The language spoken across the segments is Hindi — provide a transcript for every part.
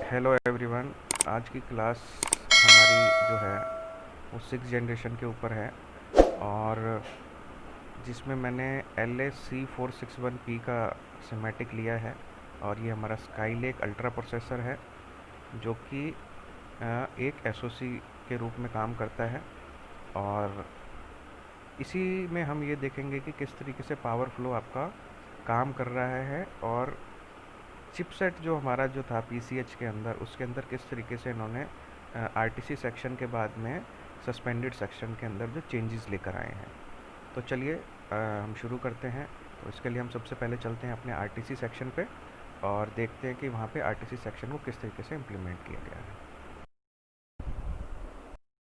Hello everyone. आज की क्लास हमारी जो है वो 6 जनरेशन के ऊपर है, और जिसमें मैंने LA-C461P का सिमेटिक लिया है। और ये हमारा स्काईलेक अल्ट्रा प्रोसेसर है, जो कि एक SoC के रूप में काम करता है। और इसी में हम ये देखेंगे कि किस तरीके से पावर फ्लो आपका काम कर रहा है, और चिपसेट जो हमारा जो था PCH के अंदर, उसके अंदर किस तरीके से इन्होंने RTC सेक्शन के बाद में सस्पेंडेड सेक्शन के अंदर जो चेंजेस लेकर आए हैं। तो चलिए हम शुरू करते हैं। तो इसके लिए हम सबसे पहले चलते हैं अपने RTC सेक्शन पे और देखते हैं कि वहाँ पे RTC सेक्शन को किस तरीके से इम्प्लीमेंट किया गया है।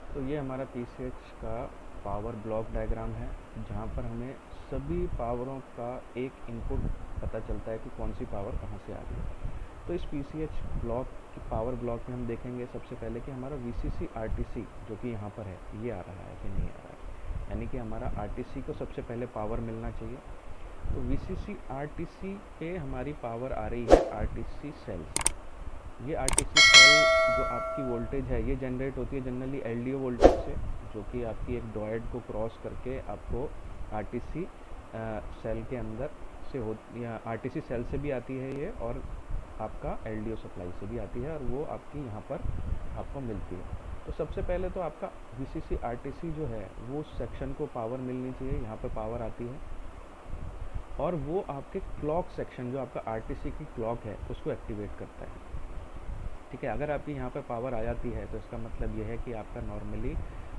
तो ये हमारा PCH का पावर ब्लॉक डायग्राम है, जहाँ पर हमें सभी पावरों का एक इनपुट पता चलता है कि कौन सी पावर कहाँ से आ रही है। तो इस PCH ब्लॉक की पावर ब्लॉक में हम देखेंगे सबसे पहले कि हमारा VCC RTC जो कि यहाँ पर है, ये आ रहा है कि नहीं आ रहा है, यानी कि हमारा RTC को सबसे पहले पावर मिलना चाहिए। तो VCC RTC पे हमारी पावर आ रही है RTC सेल। ये RTC सेल जो आपकी वोल्टेज है, ये जनरेट होती है जनरली LDO वोल्टेज से, जो कि आपकी एक डॉयड को क्रॉस करके आपको RTC सेल के अंदर से या RTC सेल से भी आती है ये, और आपका LDO सप्लाई से भी आती है, और वो आपकी यहाँ पर आपको मिलती है। तो सबसे पहले तो आपका VCC RTC जो है वो सेक्शन को पावर मिलनी चाहिए, यहाँ पर पावर आती है, और वो आपके क्लॉक सेक्शन जो आपका RTC की क्लॉक है उसको एक्टिवेट करता है। ठीक है, अगर आपकी यहाँ पर पावर आ जाती है तो इसका मतलब ये है कि आपका नॉर्मली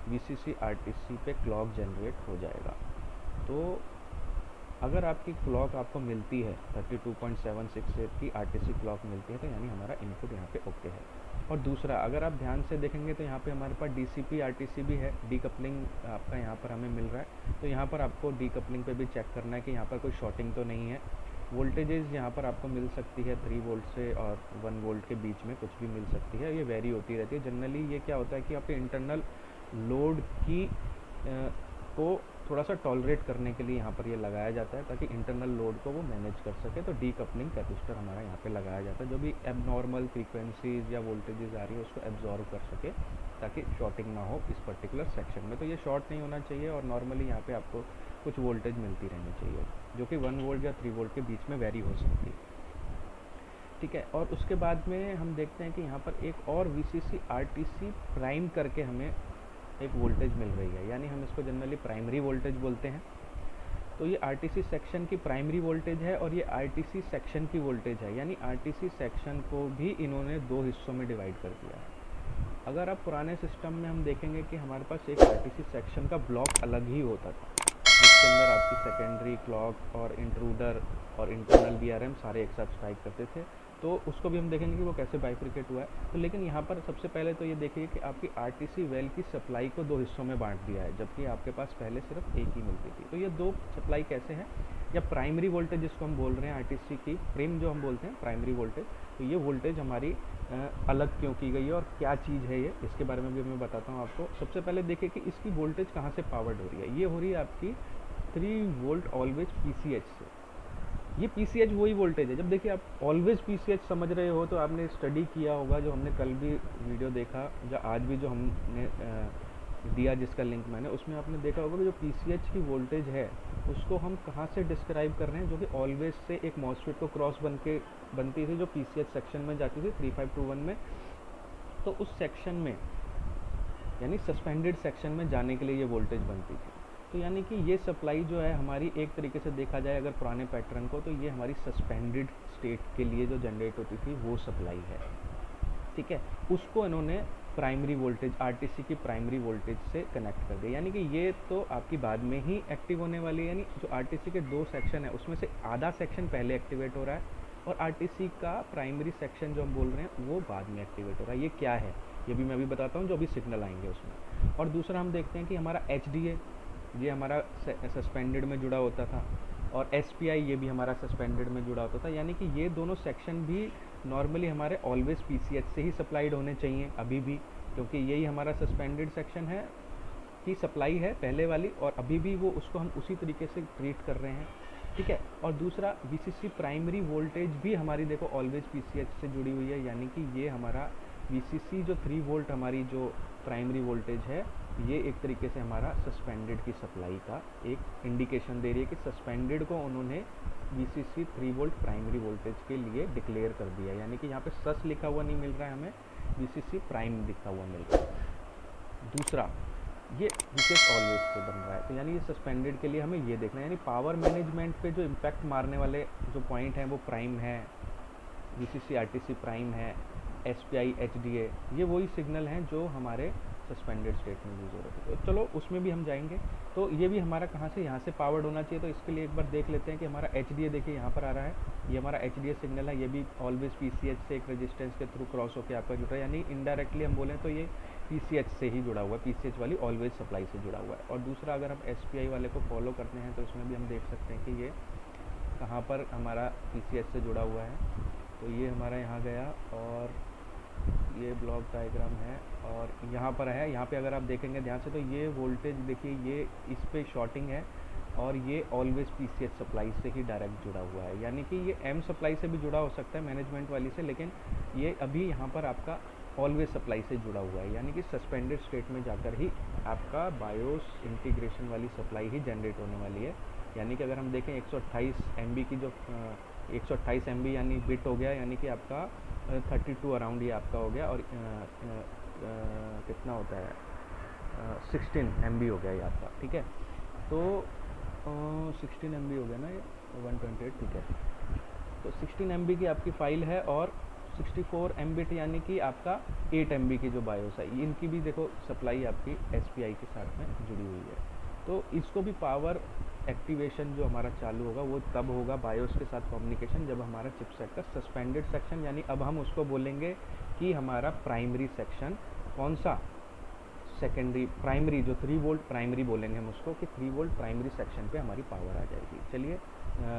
VCC RTC पे क्लॉक जनरेट हो जाएगा। तो अगर आपकी क्लॉक आपको मिलती है 32.768 की RTC क्लॉक मिलती है, तो यानी हमारा इनपुट यहाँ पे ओके है। और दूसरा, अगर आप ध्यान से देखेंगे तो यहाँ पे हमारे पास DCP RTC भी है, डीकपलिंग आपका यहाँ पर हमें मिल रहा है। तो यहाँ पर आपको डीकपलिंग पे भी चेक करना है कि यहाँ पर कोई शॉर्टिंग तो नहीं है। वोल्टेजेस यहाँ पर आपको मिल सकती है 3 वोल्ट से और 1 वोल्ट के बीच में कुछ भी मिल सकती है, ये वेरी होती रहती है। जनरली ये क्या होता है कि आपके इंटरनल लोड की को थोड़ा सा टॉलरेट करने के लिए यहाँ पर ये लगाया जाता है, ताकि इंटरनल लोड को वो मैनेज कर सके। तो डीकपलिंग कैपेसिटर हमारा यहाँ पे लगाया जाता है, जो भी एबनॉर्मल फ्रीक्वेंसीज या वोल्टेजेस आ रही है उसको एब्जॉर्व कर सके, ताकि शॉर्टिंग ना हो इस पर्टिकुलर सेक्शन में। तो ये शॉर्ट नहीं होना चाहिए, और नॉर्मली यहाँ पे आपको कुछ वोल्टेज मिलती रहनी चाहिए, जो कि 1 वोल्ट या 3 वोल्ट के बीच में वेरी हो सकती है। ठीक है, और उसके बाद में हम देखते हैं कि यहाँ पर एक और VCC RTC प्राइम करके हमें एक वोल्टेज मिल रही है, यानी हम इसको जनरली प्राइमरी वोल्टेज बोलते हैं। तो ये RTC सेक्शन की प्राइमरी वोल्टेज है, और ये RTC सेक्शन की वोल्टेज है, यानी RTC सेक्शन को भी इन्होंने 2 हिस्सों में डिवाइड कर दिया है। अगर आप पुराने सिस्टम में हम देखेंगे कि हमारे पास एक RTC सेक्शन का ब्लॉक अलग ही होता था, जिसके अंदर आपकी सेकेंडरी क्लॉक और इंट्रूडर और इंटरनल VRM सारे एक साथ स्ट्राइक करते थे। तो उसको भी हम देखेंगे कि वो कैसे बाइफ्रिकेट हुआ है। तो लेकिन यहाँ पर सबसे पहले तो ये देखिए कि आपकी RTC वेल की सप्लाई को 2 हिस्सों में बांट दिया है, जबकि आपके पास पहले सिर्फ एक ही मिलती थी। तो ये 2 सप्लाई कैसे हैं, या प्राइमरी वोल्टेज जिसको हम बोल रहे हैं RTC की प्रिम जो हम बोलते हैं प्राइमरी वोल्टेज, तो ये वोल्टेज हमारी अलग क्यों की गई है और क्या चीज़ है ये, इसके बारे में भी मैं बताता हूँ आपको। सबसे पहले देखिए कि इसकी वोल्टेज कहाँ से पावर्ड हो रही है। ये हो रही है आपकी 3 वोल्ट ऑलवेज PCH से। ये PCH वही वोल्टेज है। जब देखिए आप ऑलवेज PCH समझ रहे हो तो आपने स्टडी किया होगा, जो हमने कल भी वीडियो देखा, जो आज भी जो हमने दिया जिसका लिंक मैंने, उसमें आपने देखा होगा कि जो PCH की वोल्टेज है उसको हम कहाँ से डिस्क्राइब कर रहे हैं, जो कि ऑलवेज से एक मॉसफेट को क्रॉस बनती थी, जो PCH सेक्शन में जाती थी 3521 में। तो उस सेक्शन में यानी सस्पेंडेड सेक्शन में जाने के लिए ये वोल्टेज बनती थी। तो यानी कि ये सप्लाई जो है हमारी, एक तरीके से देखा जाए अगर पुराने पैटर्न को, तो ये हमारी सस्पेंडेड स्टेट के लिए जो जनरेट होती थी वो सप्लाई है। ठीक है, उसको इन्होंने प्राइमरी वोल्टेज RTC की प्राइमरी वोल्टेज से कनेक्ट कर दिया, यानी कि ये तो आपकी बाद में ही एक्टिव होने वाली है। यानी जो RTC के 2 सेक्शन है उसमें से आधा सेक्शन पहले एक्टिवेट हो रहा है, और RTC का प्राइमरी सेक्शन जो हम बोल रहे हैं वो बाद में एक्टिवेट हो रहा है। ये क्या है ये भी मैं अभी बताता हूँ, जो अभी सिग्नल आएंगे उसमें। और दूसरा हम देखते हैं कि हमारा HDA ये हमारा सस्पेंडेड में जुड़ा होता था, और SPI ये भी हमारा सस्पेंडेड में जुड़ा होता था। यानी कि ये दोनों सेक्शन भी नॉर्मली हमारे ऑलवेज PCH से ही सप्लाइड होने चाहिए अभी भी, क्योंकि यही हमारा सस्पेंडेड सेक्शन है की सप्लाई है पहले वाली, और अभी भी वो उसको हम उसी तरीके से ट्रीट कर रहे हैं। ठीक है। और दूसरा वीसीसी प्राइमरी वोल्टेज भी हमारी देखो ऑलवेज पीसीएच से जुड़ी हुई है, यानी कि ये हमारा वीसीसी जो 3 वोल्ट हमारी जो प्राइमरी वोल्टेज है, ये एक तरीके से हमारा सस्पेंडेड की सप्लाई का एक इंडिकेशन दे रही है कि सस्पेंडेड को उन्होंने वीसीसी 3 वोल्ट प्राइमरी वोल्टेज के लिए डिक्लेयर कर दिया, यानी कि यहाँ पे सस लिखा हुआ नहीं मिल रहा है, हमें वीसीसी प्राइम लिखा हुआ मिल रहा है। दूसरा, ये विशेष ऑलवेज पे बन रहा है, तो यानी ये सस्पेंडेड के लिए हमें ये देखना है, यानी पावर मैनेजमेंट पे जो इम्पैक्ट मारने वाले जो पॉइंट हैं वो प्राइम है, वीसीसी आरटीसी प्राइम है, एसपीआई एचडीए, ये वही सिग्नल हैं जो हमारे सस्पेंडेड स्टेट में यूज़ हो रहे थे। तो चलो उसमें भी हम जाएंगे। तो ये भी हमारा कहाँ से, यहाँ से पावर्ड होना चाहिए, तो इसके लिए एक बार देख लेते हैं कि हमारा एचडीए देखिए यहाँ पर आ रहा है, ये हमारा एचडीए सिग्नल है, ये भी ऑलवेज पीसीएच से एक रेजिस्टेंस के थ्रू क्रॉस होकर आपका जुड़ रहा है, यानी इनडायरेक्टली हम बोलें तो ये पीसीएच से ही जुड़ा हुआ है, पीसीएच वाली ऑलवेज सप्लाई से जुड़ा हुआ है। और दूसरा, अगर हम एसपीआई वाले को फॉलो करते हैं तो इसमें भी हम देख सकते हैं कि ये कहाँ पर हमारा पीसीएच से जुड़ा हुआ है। तो ये हमारा यहाँ गया और ये ब्लॉक डायग्राम है और यहाँ पर है, यहाँ पे अगर आप देखेंगे ध्यान से तो ये वोल्टेज देखिए ये इस पे शॉर्टिंग है और ये ऑलवेज पीसीएच सप्लाई से ही डायरेक्ट जुड़ा हुआ है, यानी कि ये एम सप्लाई से भी जुड़ा हो सकता है मैनेजमेंट वाली से, लेकिन ये अभी यहाँ पर आपका ऑलवेज सप्लाई से जुड़ा हुआ है, यानी कि सस्पेंडेड स्टेट में जाकर ही आपका बायोस इंटीग्रेशन वाली सप्लाई ही जनरेट होने वाली है। यानी कि अगर हम देखें 128 MB की जो 128 MB यानी बिट हो गया, यानी कि आपका 32 अराउंड ये आपका हो गया, और कितना होता है 16 MB हो गया ये आपका, ठीक है। तो 16 MB हो गया ना, ये 128, ठीक है। तो 16 MB की आपकी फ़ाइल है और 64 MB यानी कि आपका 8 MB की जो बायोस है, इनकी भी देखो सप्लाई आपकी एसपीआई के साथ में जुड़ी हुई है। तो इसको भी पावर एक्टिवेशन जो हमारा चालू होगा वो तब होगा बायोस के साथ कम्युनिकेशन जब हमारा चिपसेट का सस्पेंडेड सेक्शन, यानी अब हम उसको बोलेंगे कि हमारा प्राइमरी सेक्शन कौन सा, सेकेंडरी प्राइमरी जो 3 वोल्ट प्राइमरी बोलेंगे हम उसको, कि 3 वोल्ट प्राइमरी सेक्शन पे हमारी पावर आ जाएगी। चलिए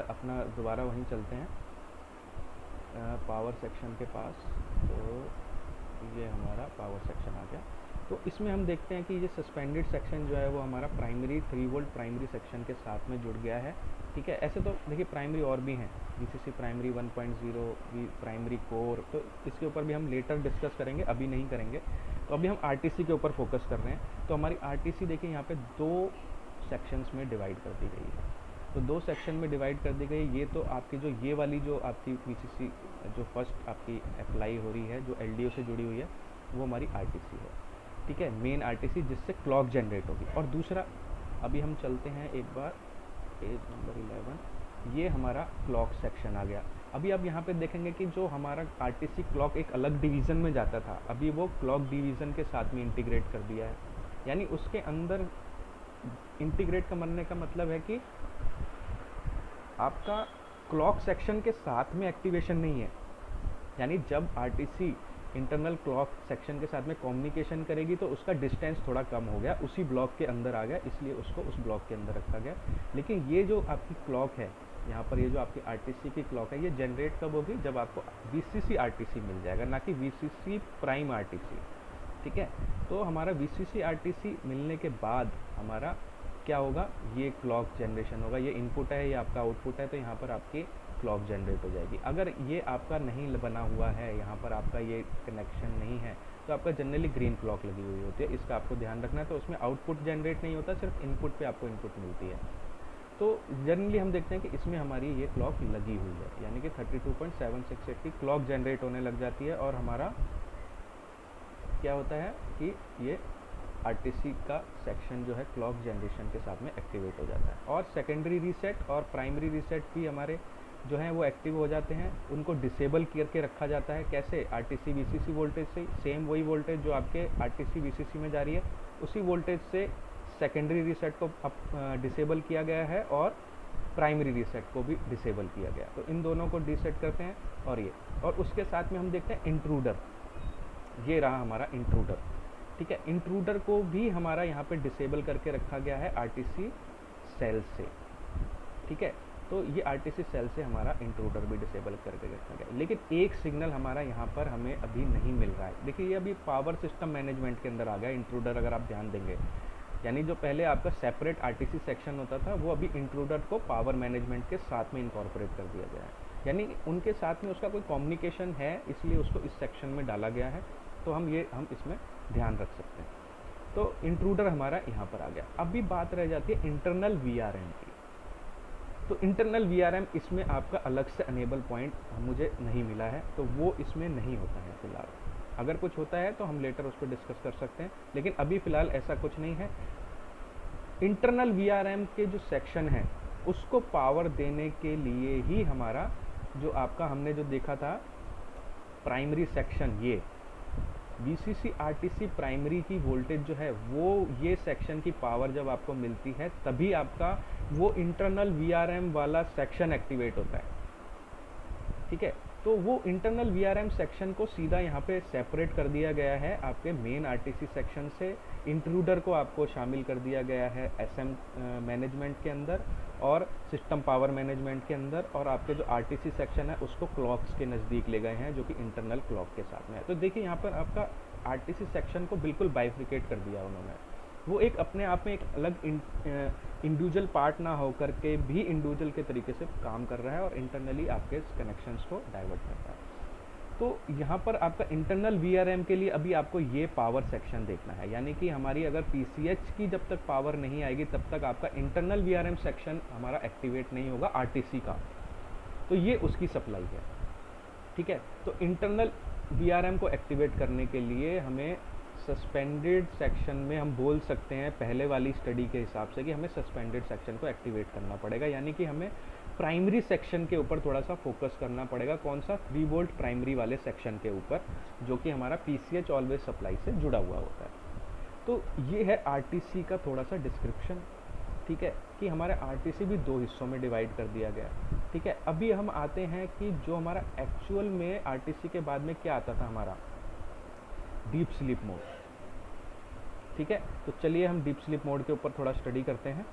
अपना दोबारा वहीं चलते हैं पावर सेक्शन के पास। तो ये हमारा पावर सेक्शन आ गया। तो इसमें हम देखते हैं कि ये सस्पेंडेड सेक्शन जो है वो हमारा प्राइमरी 3 वोल्ट प्राइमरी सेक्शन के साथ में जुड़ गया है, ठीक है। ऐसे तो देखिए प्राइमरी और भी हैं, वीसीसी प्राइमरी 1.0 प्राइमरी कोर, तो इसके ऊपर भी हम लेटर डिस्कस करेंगे, अभी नहीं करेंगे। तो अभी हम आरटीसी के ऊपर फोकस कर रहे हैं। तो हमारी आरटीसी देखिए यहाँ पे 2 सेक्शंस में डिवाइड कर दी गई है। तो 2 सेक्शन में डिवाइड कर दी गई। ये तो आपकी जो ये वाली जो आपकी वीसीसी जो फर्स्ट आपकी अप्लाई हो रही है जो एलडीओ से जुड़ी हुई है वो हमारी आरटीसी है, ठीक है, मेन आरटीसी जिससे क्लॉक जनरेट होगी। और दूसरा, अभी हम चलते हैं एक बार पेज नंबर 11, ये हमारा क्लॉक सेक्शन आ गया। अभी आप यहाँ पे देखेंगे कि जो हमारा आरटीसी क्लॉक एक अलग डिवीज़न में जाता था, अभी वो क्लॉक डिवीज़न के साथ में इंटीग्रेट कर दिया है, यानी उसके अंदर इंटीग्रेट का बनने का मतलब है कि आपका क्लॉक सेक्शन के साथ में एक्टिवेशन नहीं है, यानी जब आरटीसी इंटरनल क्लॉक सेक्शन के साथ में कम्युनिकेशन करेगी तो उसका डिस्टेंस थोड़ा कम हो गया, उसी ब्लॉक के अंदर आ गया, इसलिए उसको उस ब्लॉक के अंदर रखा गया। लेकिन ये जो आपकी क्लॉक है यहाँ पर, ये जो आपकी आरटीसी की क्लॉक है, ये जनरेट कब होगी, जब आपको वीसीसी आरटीसी मिल जाएगा, ना कि वीसीसी प्राइम आरटीसी, ठीक है। तो हमारा वीसीसी आरटीसी मिलने के बाद हमारा क्या होगा, ये क्लॉक जनरेशन होगा, ये इनपुट है, ये आपका आउटपुट है, तो यहाँ पर आपकी क्लॉक जनरेट हो जाएगी। अगर ये आपका नहीं बना हुआ है, यहाँ पर आपका ये कनेक्शन नहीं है, तो आपका जनरली ग्रीन क्लॉक लगी हुई होती है, इसका आपको ध्यान रखना है। तो उसमें आउटपुट जनरेट नहीं होता, सिर्फ इनपुट पे आपको इनपुट मिलती है। तो जनरली हम देखते हैं कि इसमें हमारी ये क्लॉक लगी हुई है, यानी कि 32.768 की क्लॉक जनरेट होने लग जाती है, और हमारा क्या होता है कि ये आरटीसी का सेक्शन जो है क्लॉक जनरेशन के साथ में एक्टिवेट हो जाता है। और सेकेंडरी रीसेट और प्राइमरी रीसेट भी हमारे जो हैं वो एक्टिव हो जाते हैं, उनको डिसेबल करके रखा जाता है। कैसे, आरटीसी वीसीसी वोल्टेज से सेम वही वोल्टेज जो आपके आरटीसी वीसीसी में जा रही है, उसी वोल्टेज से सेकेंडरी रीसेट को डिसेबल किया गया है और प्राइमरी रीसेट को भी डिसेबल किया गया। तो इन दोनों को डिसेट करते हैं। और उसके साथ में हम देखते हैं इंट्रूडर, ये रहा हमारा इंट्रूडर, ठीक है। इंट्रूडर को भी हमारा यहाँ पे डिसेबल करके रखा गया है आरटीसी सेल से, ठीक है। तो ये आरटीसी सेल से हमारा इंट्रूडर भी डिसेबल करके रखा गया। लेकिन एक सिग्नल हमारा यहाँ पर हमें अभी नहीं मिल रहा है। देखिए ये अभी पावर सिस्टम मैनेजमेंट के अंदर आ गया इंट्रूडर, अगर आप ध्यान देंगे यानी जो पहले आपका सेपरेट आरटीसी सेक्शन होता था वो अभी इंट्रूडर को पावर मैनेजमेंट के साथ में इनकॉर्पोरेट कर दिया गया है, यानी उनके साथ में उसका कोई कम्युनिकेशन है, इसलिए उसको इस सेक्शन में डाला गया है। तो हम इसमें ध्यान रख सकते हैं। तो इंट्रूडर हमारा यहाँ पर आ गया। अभी बात रह जाती है इंटरनल वीआरएम की। तो इंटरनल वीआरएम इसमें आपका अलग से अनेबल पॉइंट मुझे नहीं मिला है, तो वो इसमें नहीं होता है फिलहाल। अगर कुछ होता है तो हम लेटर उसको डिस्कस कर सकते हैं, लेकिन अभी फ़िलहाल ऐसा कुछ नहीं है। इंटरनल वीआरएम के जो सेक्शन है उसको पावर देने के लिए ही हमारा जो आपका हमने जो देखा था प्राइमरी सेक्शन, ये वीसीसी आरटीसी प्राइमरी की वोल्टेज जो है वो ये सेक्शन की पावर जब आपको मिलती है तभी आपका वो इंटरनल वीआरएम वाला सेक्शन एक्टिवेट होता है। ठीक है, तो वो इंटरनल वीआरएम सेक्शन को सीधा यहाँ पे सेपरेट कर दिया गया है आपके मेन आरटीसी सेक्शन से। इंट्रूडर को आपको शामिल कर दिया गया है एसएम मैनेजमेंट के अंदर और सिस्टम पावर मैनेजमेंट के अंदर, और आपके जो आरटीसी सेक्शन है उसको क्लॉक्स के नज़दीक ले गए हैं जो कि इंटरनल क्लॉक के साथ में है। तो देखिए यहाँ पर आपका आरटीसी सेक्शन को बिल्कुल बाइफ्रिकेट कर दिया उन्होंने। वो एक अपने आप में एक अलग इंडिविजुअल पार्ट ना होकर के भी इंडिविजुअल के तरीके से काम कर रहा है और इंटरनली आपके कनेक्शंस को डाइवर्ट करता है। तो यहाँ पर आपका इंटरनल वीआरएम के लिए अभी आपको ये पावर सेक्शन देखना है, यानी कि हमारी अगर पीसीएच की जब तक पावर नहीं आएगी तब तक आपका इंटरनल वीआरएम सेक्शन हमारा एक्टिवेट नहीं होगा आरटीसी का। तो ये उसकी सप्लाई है। ठीक है, तो इंटरनल वीआरएम को एक्टिवेट करने के लिए हमें सस्पेंडेड सेक्शन में हम बोल सकते हैं पहले वाली स्टडी के हिसाब से कि हमें सस्पेंडेड सेक्शन को एक्टिवेट करना पड़ेगा, यानी कि हमें प्राइमरी सेक्शन के ऊपर थोड़ा सा फोकस करना पड़ेगा। कौन सा? 3 वोल्ट प्राइमरी वाले सेक्शन के ऊपर, जो कि हमारा पीसीएच ऑलवेज सप्लाई से जुड़ा हुआ होता है। तो ये है आरटीसी का थोड़ा सा डिस्क्रिप्शन। ठीक है, कि हमारे आरटीसी भी 2 हिस्सों में डिवाइड कर दिया गया। ठीक है, अभी हम आते हैं कि जो हमारा एक्चुअल में आरटीसी के बाद में क्या आता था हमारा डीप स्लीप मोड। ठीक है, तो चलिए हम डीप स्लीप मोड के ऊपर थोड़ा स्टडी करते हैं।